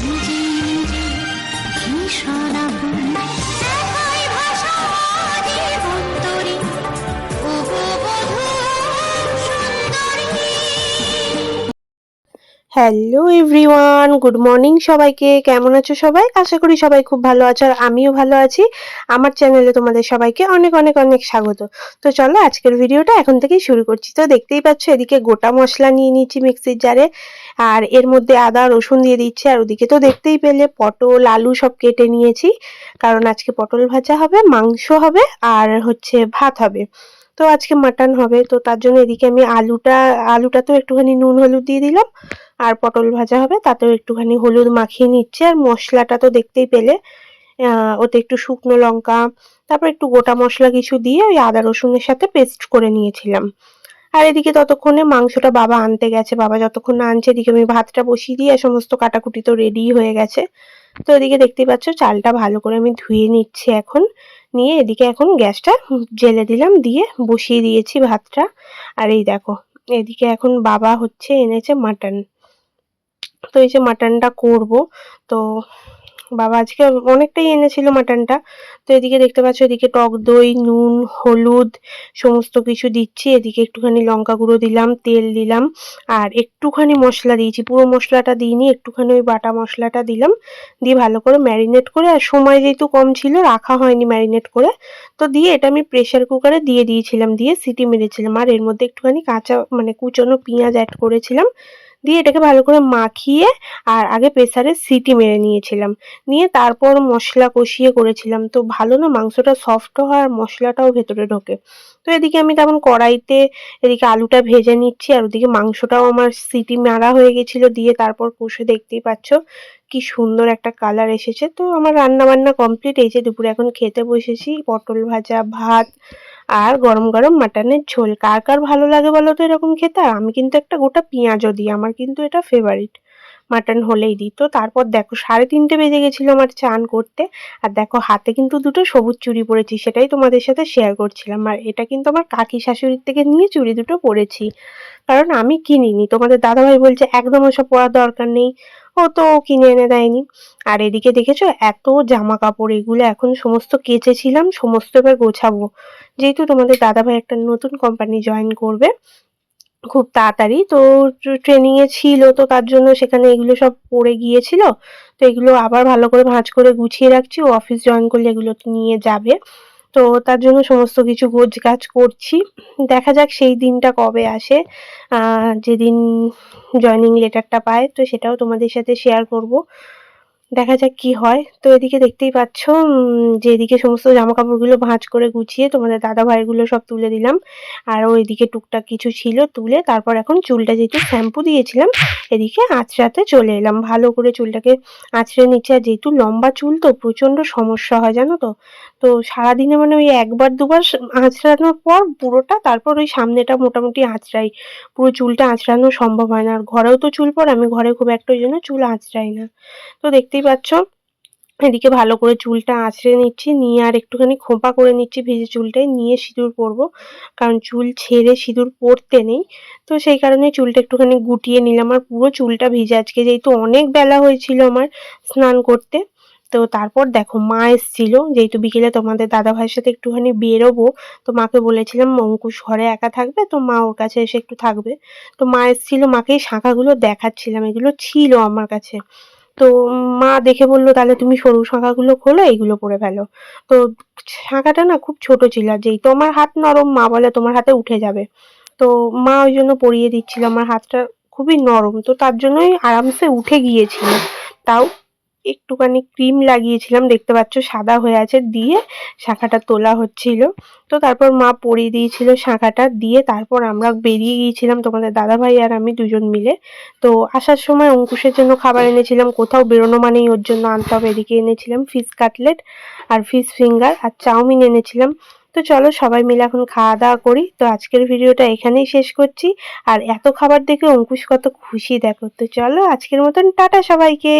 নিজে নিজে ভীষণ আপন, একই ভাষা জীবন তরি, ওগো বধূ সুন্দরী। হ্যালো এভরিওয়ান, গুড মর্নিং সবাইকে। কেমন আছো সবাই? আশা করি সবাই খুব ভালো আছো আর আমিও ভালো আছি। আমার চ্যানেলে তোমাদের সবাইকে অনেক অনেক অনেক স্বাগত। তো চলো আজকের ভিডিওটা এখন থেকেই শুরু করছি। তো দেখতেই পাচ্ছ এদিকে গোটা মশলা নিয়ে নিচ্ছি মিক্সির জারে, আর এর মধ্যে আদা রসুন দিয়ে দিচ্ছি। আর ওদিকে তো দেখতেই পেলে পটল আলু সব কেটে নিয়েছি, কারণ আজকে পটল ভাজা হবে, মাংস হবে আর হচ্ছে ভাত হবে। তো আজকে মাটন হবে, তো তার জন্য এদিকে আমি আলুটা তো একটুখানি নুন হলুদ দিয়ে দিলাম, আর পটল ভাজা হবে তাতেও একটুখানি হলুদ মাখিয়ে নিচ্ছে। আর মশলাটা তো দেখতেই পেলে, ওতে একটু শুকনো লঙ্কা, তারপর একটু গোটা মশলা কিছু দিয়ে ওই আদা রসুনের সাথে পেস্ট করে নিয়েছিলাম। আর এদিকে ততক্ষণে মাংসটা বাবা আনতে গেছে, বাবা যতক্ষণ না আনছে এদিকে আমি ভাতটা বসিয়ে দিয়ে সমস্ত কাটাকুটি তো রেডি হয়ে গেছে। তো এদিকে দেখতেই পাচ্ছ চালটা ভালো করে আমি ধুয়ে নিচ্ছি এখন, নিয়ে এদিকে এখন গ্যাসটা জেলে দিলাম, দিয়ে বসিয়ে দিয়েছি ভাতটা। আর এই দেখো এদিকে এখন বাবা হচ্ছে এনেছে মাটন, তো এই যে মাটনটা করব। তো বাবা আজকে অনেকটাই এনেছিল মাটনটা। তো এদিকে দেখতে পাচ্ছ এদিকে টক দই নুন হলুদ সমস্ত কিছু দিচ্ছি, এদিকে একটুখানি লঙ্কা গুঁড়ো দিলাম, তেল দিলাম, আর একটুখানি মশলা দিয়েছি, পুরো মশলাটা দিইনি, একটুখানি ওই বাটা মশলাটা দিলাম, দিয়ে ভালো করে ম্যারিনেট করে, আর সময় যেহেতু কম ছিল রাখা হয়নি ম্যারিনেট করে, তো দিয়ে এটা আমি প্রেসার কুকারে দিয়ে দিয়েছিলাম, দিয়ে সিটি মেরেছিলাম। আর এর মধ্যে একটুখানি কাঁচা মানে কুচনো পেঁয়াজ অ্যাড করেছিলাম, দিয়ে এটাকে ভালো করে মাখিয়ে আর আগে প্রেসারে সিটি মেরে নিয়েছিলাম, নিয়ে তারপর মশলা কষিয়ে করেছিলাম। তো ভালো না মাংসটা সফটও হয় আর মশলাটাও ভেতরে ঢোকে। তো এদিকে আমি তখন কড়াইতে এদিকে আলুটা ভেজে নিচ্ছি, আর ওদিকে মাংসটাও আমার সিটি মারা হয়ে গেছিল, দিয়ে তারপর কষে দেখতেই পাচ্ছ কি সুন্দর একটা কালার এসেছে। তো আমার রান্না বান্না কমপ্লিট। এই যে দুপুরে এখন খেতে বসেছি, পটল ভাজা ভাত আর গরম গরম মাটনের ঝোল। কার কার ভালো লাগে বলো তো এরকম খেতে? আর আমি কিন্তু একটা গোটা পেঁয়াজও দিই, আমার কিন্তু এটা ফেভারিট, মাটন হলেই দিই। তো তারপর দেখো 3:30 বেজে গেছিল আমার চান করতে, আর দেখো হাতে কিন্তু দুটো সবুজ চুড়ি পরেছি, সেটাই তোমাদের সাথে শেয়ার করছিলাম। আর এটা কিন্তু আমার কাকি শাশুড়ির থেকে নিয়ে চুড়ি দুটো পরেছি, কারণ আমি কিনিনি। তোমাদের দাদাভাই বলছে একদম ওসব পরার দরকার নেই, ও তো কিনে এনে দেয়নি। আর এদিকে দেখেছো এত জামা কাপড়, এগুলো এখন সমস্ত কেচেছিলাম, সমস্ত এবার গোছাবো, যেহেতু তোমাদের দাদাভাই একটা নতুন কোম্পানি জয়েন করবে খুব তাড়াতাড়ি। তো ট্রেনিং এ ছিল, তো তার জন্য সেখানে এগুলো সব পড়ে গিয়েছিল। তো এগুলো আবার ভালো করে ভাঁজ করে গুছিয়ে রাখছি, ও অফিস জয়েন করলে এগুলো নিয়ে যাবে। তো তার জন্য সমস্ত কিছু গোছগাছ করছি। দেখা যাক সেই দিনটা কবে আসে, যেদিন জয়েনিং লেটারটা পায়, তো সেটাও তোমাদের সাথে শেয়ার করব। দেখা যাক কি হয়। তো এদিকে দেখতেই পাচ্ছ যে এদিকে সমস্ত জামাকাপড়গুলো ভাঁজ করে গুছিয়ে তোমাদের দাদাভাইয়েরগুলো সব তুলে দিলাম। আর ওইদিকে টুকটাক কিছু ছিল তুলে, তারপর এখন চুলটা যেহেতু শ্যাম্পু দিয়েছিলাম এদিকে আঁচড়াতে চলে এলাম। ভালো করে চুলটাকে আঁচড়ে নিচ্ছি, আর যেহেতু লম্বা চুল তো প্রচণ্ড সমস্যা হয় জানো তো। তো সারাদিনে মানে ওই একবার দুবার আঁচড়ানোর পর পুরোটা, তারপর ওই সামনেটা মোটামুটি আঁচড়াই, পুরো চুলটা আঁচড়ানো সম্ভব হয় না। আর ঘরেও তো চুল পড়ে, আমি ঘরে খুব একটা ওই জন্য চুল আঁচড়াই না। তো দেখতেই পাচ্ছ এদিকে ভালো করে চুলটা আঁচড়ে নিচ্ছি, নিয়ে আর একটুখানি খোঁপা করে নিচ্ছি ভিজে চুলটায়, নিয়ে সিঁদুর পরবো, কারণ চুল ছেড়ে সিঁদুর পরতে নেই। তো সেই কারণে চুলটা একটুখানি গুটিয়ে নিলাম। আর পুরো চুলটা ভিজে আজকে, যেহেতু অনেক বেলা হয়েছিল আমার স্নান করতে। তো তারপর দেখো মা এসছিল, যেহেতু বিকেলে তোমাদের দাদাভাইয়ের সাথে একটুখানি বেরোবো, তো মাকে বলেছিলাম অঙ্কুশ ঘরে একা থাকবে, তো মা ওর কাছে এসে একটু থাকবে। তো মা এসছিল, মাকে এই শাঁখাগুলো দেখাচ্ছিলাম, এগুলো ছিল আমার কাছে। তো মা দেখে বলল তাহলে তুমি সরু শাঁখাগুলো খোলো, এইগুলো পরে ফেলো। তো শাঁখাটা না খুব ছোট ছিল, আর যেহেতু আমার হাত নরম, মা বলে তোমার হাতে উঠে যাবে। তো মা ওই জন্য পরিয়ে দিচ্ছিল, আমার হাতটা খুবই নরম, তো তার জন্যই আরামসে উঠে গিয়েছিল। তাও একটুখানি ক্রিম লাগিয়েছিলাম, দেখতে পাচ্ছ সাদা হয়ে আছে, দিয়ে শাঁখাটা তোলা হচ্ছিল। তো তারপর মা পরিয়ে দিয়েছিল শাঁখাটা, দিয়ে তারপর আমরা বেরিয়ে গিয়েছিলাম তোমাদের দাদাভাই আর আমি দুজন মিলে। তো আসার সময় অঙ্কুশের জন্য খাবার এনেছিলাম, কোথাও বেরোনো মানেই ওর জন্য আনতে হবে। এদিকে এনেছিলাম ফিশ কাটলেট আর ফিশ ফিঙ্গার আর চাউমিন এনেছিলাম। তো চলো সবাই মিলে এখন খাওয়া দাওয়া করি। তো আজকের ভিডিওটা এখানেই শেষ করছি। আর এত খাবার দেখে অঙ্কুশ কত খুশি দেখো। তো চলো আজকের মতন টাটা সবাইকে।